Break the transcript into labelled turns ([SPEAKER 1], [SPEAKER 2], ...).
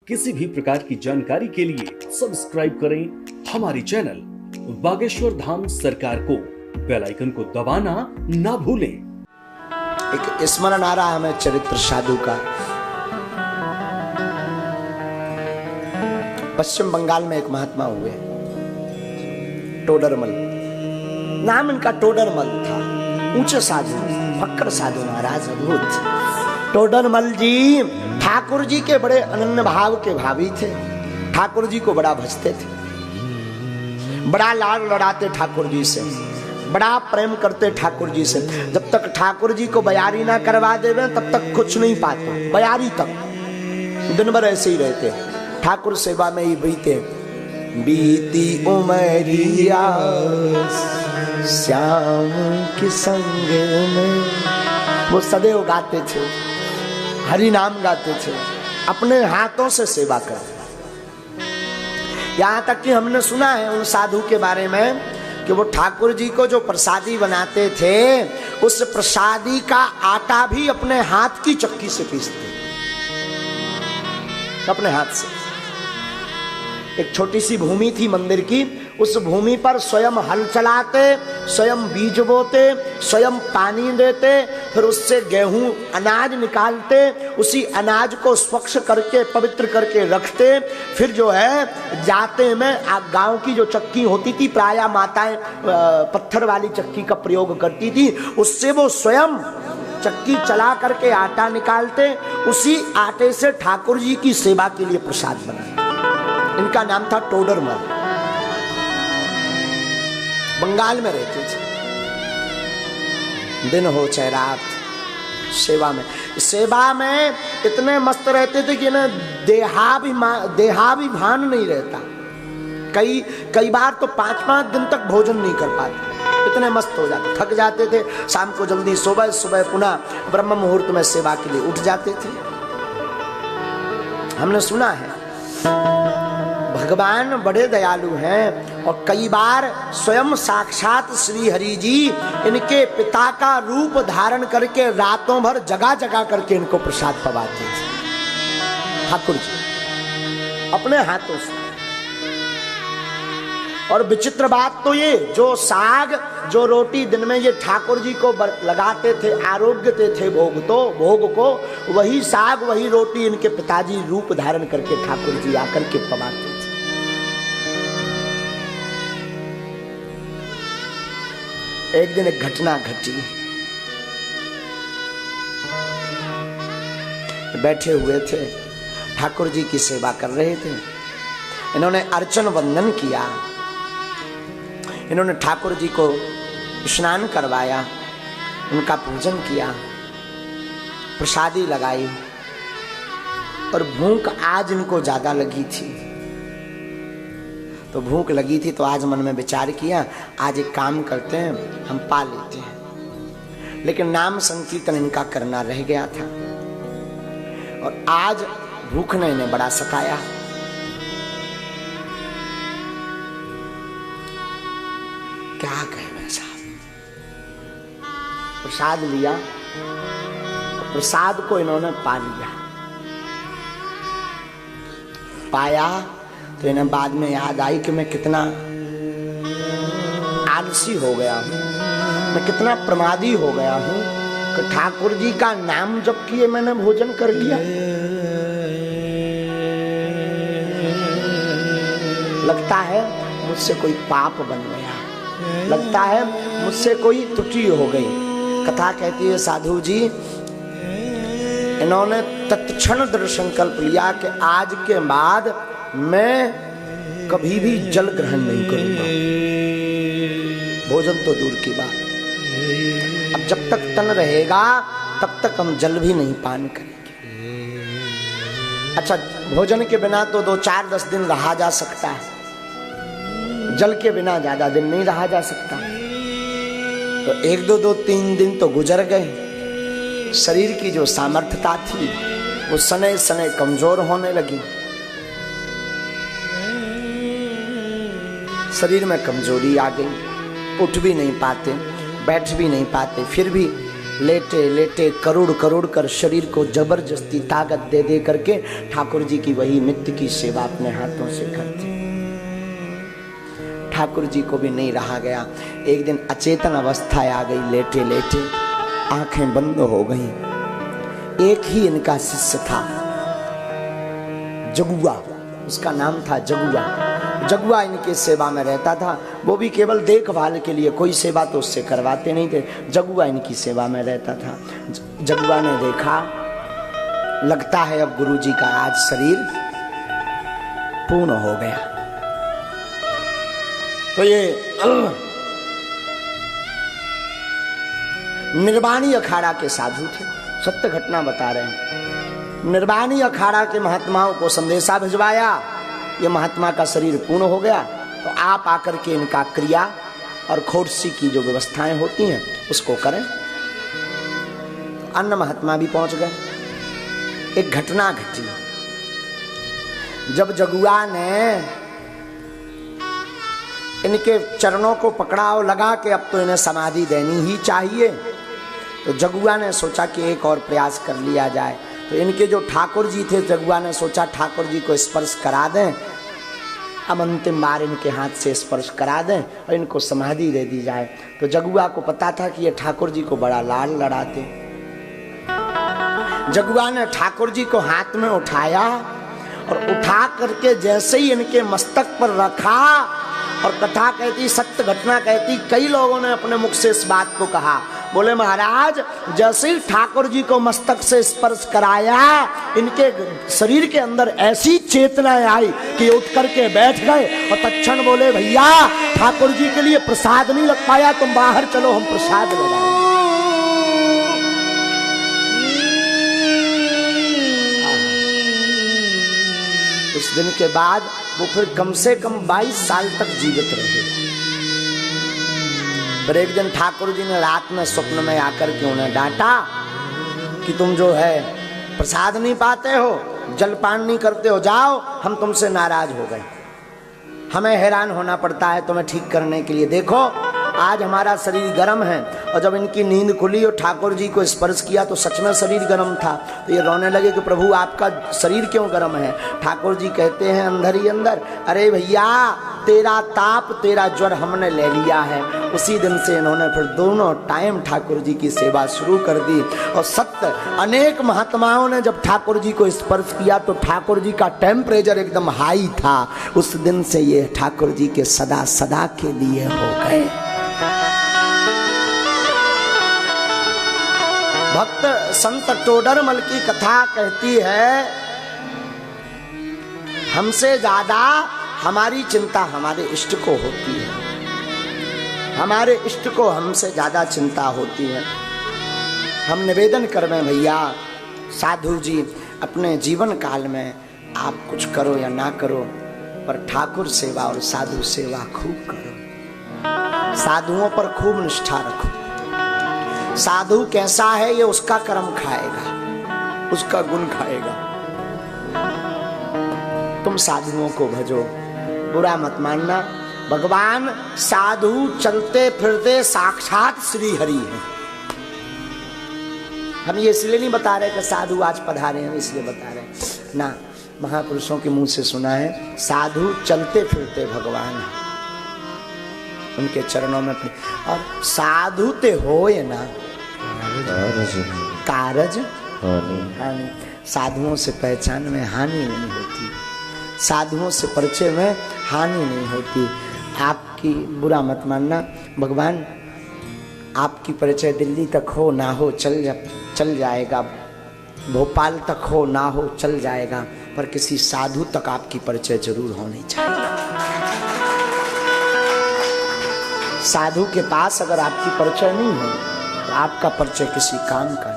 [SPEAKER 1] किसी भी प्रकार की जानकारी के लिए सब्सक्राइब करें हमारी चैनल बागेश्वर धाम सरकार को। बेल आइकन को दबाना ना भूलें।
[SPEAKER 2] एक स्मरण आ रहा है हमें चरित्र साधु का। पश्चिम बंगाल में एक महात्मा हुए, टोडरमल नाम इनका टोडरमल था। ऊंचे साधु, फक्कर साधु महाराज, अद्भुत। टोडरमल जी ठाकुर जी के बड़े अनन्य भाव के भावी थे। ठाकुर जी को बड़ा भजते थे, बड़ा लाड लड़ाते ठाकुर जी से, बड़ा प्रेम करते ठाकुर जी से। जब तक ठाकुर जी को बयारी ना करवा देवे तब तक कुछ नहीं पाते। बयारी तक दिन भर ऐसे ही रहते, ठाकुर सेवा में ही बीते। बीती उमरिया श्याम के संग में, वो सदैव गाते थे, हरि नाम गाते थे, अपने हाथों से सेवा करते। यहाँ तक कि हमने सुना है उन साधु के बारे में कि वो ठाकुर जी को जो प्रसादी बनाते थे, उस प्रसादी का आटा भी अपने हाथ की चक्की से पीसते, अपने हाथ से। एक छोटी सी भूमि थी मंदिर की, उस भूमि पर स्वयं हल चलाते, स्वयं बीज बोते, स्वयं पानी देते, फिर उससे गेहूं अनाज निकालते, उसी अनाज को स्वच्छ करके पवित्र करके रखते। फिर जो है जाते में गांव की जो चक्की होती थी, प्रायः माताएं पत्थर वाली चक्की का प्रयोग करती थी, उससे वो स्वयं चक्की चला करके आटा निकालते, उसी आटे से ठाकुर जी की सेवा के लिए प्रसाद बनाते। इनका नाम था टोडरमल, बंगाल में रहते थे। दिन हो चाहे रात सेवा में इतने मस्त रहते थे कि ना देहाभिमान नहीं रहता। कई बार तो 5-5 दिन तक भोजन नहीं कर पाते, इतने मस्त हो जाते, थक जाते थे। शाम को जल्दी सुबह पुनः ब्रह्म मुहूर्त में सेवा के लिए उठ जाते थे। हमने सुना है भगवान बड़े दयालु हैं, और कई बार स्वयं साक्षात श्री हरि जी इनके पिता का रूप धारण करके रातों भर जगा करके इनको प्रसाद पवाते थे ठाकुर जी अपने हाथों से। और विचित्र बात तो ये, जो साग जो रोटी दिन में ये ठाकुर जी को लगाते थे, आरोग्यते थे भोग को, वही साग वही रोटी इनके पिताजी रूप धारण करके ठाकुर जी आकर के पवाते थे। एक दिन एक घटना घटी। बैठे हुए थे, ठाकुर जी की सेवा कर रहे थे। इन्होंने अर्चन वंदन किया, इन्होंने ठाकुर जी को स्नान करवाया, उनका पूजन किया, प्रसादी लगाई, और भूख आज इनको ज्यादा लगी थी। तो भूख लगी थी तो आज मन में विचार किया, आज एक काम करते हैं, हम पा लेते हैं। लेकिन नाम संकीर्तन इनका करना रह गया था, और आज भूख ने इन्हें बड़ा सताया। क्या कहे मैं साहब, प्रसाद लिया, प्रसाद को इन्होंने पा लिया। पाया तो इन्हें बाद में याद आई कि मैं कितना आलसी हो गया हूं, मैं कितना प्रमादी हो गया हूं कि ठाकुर जी का नाम जप किए मैंने भोजन कर लिया। लगता है मुझसे कोई पाप बन गया, लगता है मुझसे कोई त्रुटि हो गई। कथा कहती है साधु जी इन्होंने तत्क्षण दृढ़ संकल्प लिया कि आज के बाद मैं कभी भी जल ग्रहण नहीं करूंगा, भोजन तो दूर की बात। अब जब तक तन रहेगा तब तक हम जल भी नहीं पान करेंगे। अच्छा, भोजन के बिना तो 2-4-10 दिन रहा जा सकता है, जल के बिना ज्यादा दिन नहीं रहा जा सकता। तो 1-2-3 दिन तो गुजर गए। शरीर की जो सामर्थ्यता थी वो सने सने कमजोर होने लगी। शरीर में कमजोरी आ गई, उठ भी नहीं पाते, बैठ भी नहीं पाते, फिर भी लेटे लेटे करोड़ करोड़ कर शरीर को जबरदस्ती ताकत दे दे करके ठाकुर जी की वही नित्य की सेवा अपने हाथों से करते। ठाकुर जी को भी नहीं रहा गया। एक दिन अचेतन अवस्था आ गई, लेटे लेटे आंखें बंद हो गई। एक ही इनका शिष्य था, जगुआ, उसका नाम था जगुआ। जगुआ इनके सेवा में रहता था, वो भी केवल देखभाल के लिए, कोई सेवा तो उससे करवाते नहीं थे। जगुआ इनकी सेवा में रहता था। जगुआ ने देखा, लगता है अब गुरुजी का आज शरीर पूर्ण हो गया। तो ये निर्वाणी अखाड़ा के साधु थे, सत्य घटना बता रहे हैं। निर्वाणी अखाड़ा के महात्माओं को संदेशा भिजवाया, ये महात्मा का शरीर पूर्ण हो गया, तो आप आकर के इनका क्रिया और खोड़सी की जो व्यवस्थाएं होती हैं उसको करें। तो अन्य महात्मा भी पहुंच गए। एक घटना घटी, जब जगुआ ने इनके चरणों को पकड़ा और लगा कि अब तो इन्हें समाधि देनी ही चाहिए, तो जगुआ ने सोचा कि एक और प्रयास कर लिया जाए। तो इनके जो ठाकुर जी थे, जगुआ ने सोचा ठाकुर जी को स्पर्श करा दें, अब अंतिम बार इनके हाथ से स्पर्श करा दें और इनको समाधि दे दी जाए। तो जगुआ को पता था कि ये ठाकुर जी को बड़ा लाल लड़ाते। जगुआ ने ठाकुर जी को हाथ में उठाया और उठा करके जैसे ही इनके मस्तक पर रखा, और कथा कहती, सत्य घटना कहती, कई लोगों ने अपने मुख से इस बात को कहा, बोले महाराज जैसे ही ठाकुर जी को मस्तक से स्पर्श कराया, इनके शरीर के अंदर ऐसी चेतना आई कि उठ करके बैठ गए और तत्क्षण बोले, भैया ठाकुर जी के लिए प्रसाद नहीं लग पाया, तुम बाहर चलो हम प्रसाद लगाएं। उस दिन के बाद वो फिर कम से कम 22 साल तक जीवित रहे। पर एक दिन ठाकुर जी ने रात में स्वप्न में आकर के उन्हें डांटा कि तुम जो है प्रसाद नहीं पाते हो, जलपान नहीं करते हो, जाओ, हम तुमसे नाराज हो गए, हमें हैरान होना पड़ता है तुम्हें ठीक करने के लिए। देखो आज हमारा शरीर गर्म है। और जब इनकी नींद खुली और ठाकुर जी को स्पर्श किया तो सच में शरीर गर्म था। तो ये रोने लगे कि प्रभु आपका शरीर क्यों गर्म है। ठाकुर जी कहते हैं अंदर ही अंदर, अरे भैया तेरा ताप तेरा ज्वर हमने ले लिया है। उसी दिन से इन्होंने फिर दोनों टाइम ठाकुर जी की सेवा शुरू कर दी। और सत्य अनेक महात्माओं ने जब ठाकुर जी को स्पर्श किया तो ठाकुर जी का टेम्परेचर एकदम हाई था। उस दिन से ये ठाकुर जी के सदा सदा के लिए हो गए। भक्त संत टोडरमल की कथा कहती है, हमसे ज्यादा हमारी चिंता हमारे इष्ट को होती है, हमारे इष्ट को हमसे ज्यादा चिंता होती है। हम निवेदन करवें भैया साधु जी अपने जीवन काल में आप कुछ करो या ना करो, पर ठाकुर सेवा और साधु सेवा खूब करो, साधुओं पर खूब निष्ठा रखो। साधु कैसा है ये उसका कर्म खाएगा, उसका गुण खाएगा। तुम साधुओं को भजो, बुरा मत मानना। भगवान साधु चलते फिरते साक्षात श्री हरि हैं। हम ये इसलिए नहीं बता रहे कि साधु आज पधारे हैं, इसलिए बता रहे हैं ना, महापुरुषों के मुंह से सुना है साधु चलते फिरते भगवान हैं, उनके चरणों में। और साधु ते होए ना कारज हानि। साधुओं से पहचान में हानि नहीं होती, साधुओं से परिचय में हानि नहीं होती। आपकी बुरा मत मानना, भगवान आपकी परिचय दिल्ली तक हो ना हो चल जाएगा, भोपाल तक हो ना हो चल जाएगा, पर किसी साधु तक आपकी परिचय जरूर होनी चाहिए। साधु के पास अगर आपकी परिचय नहीं है तो आपका परिचय किसी काम का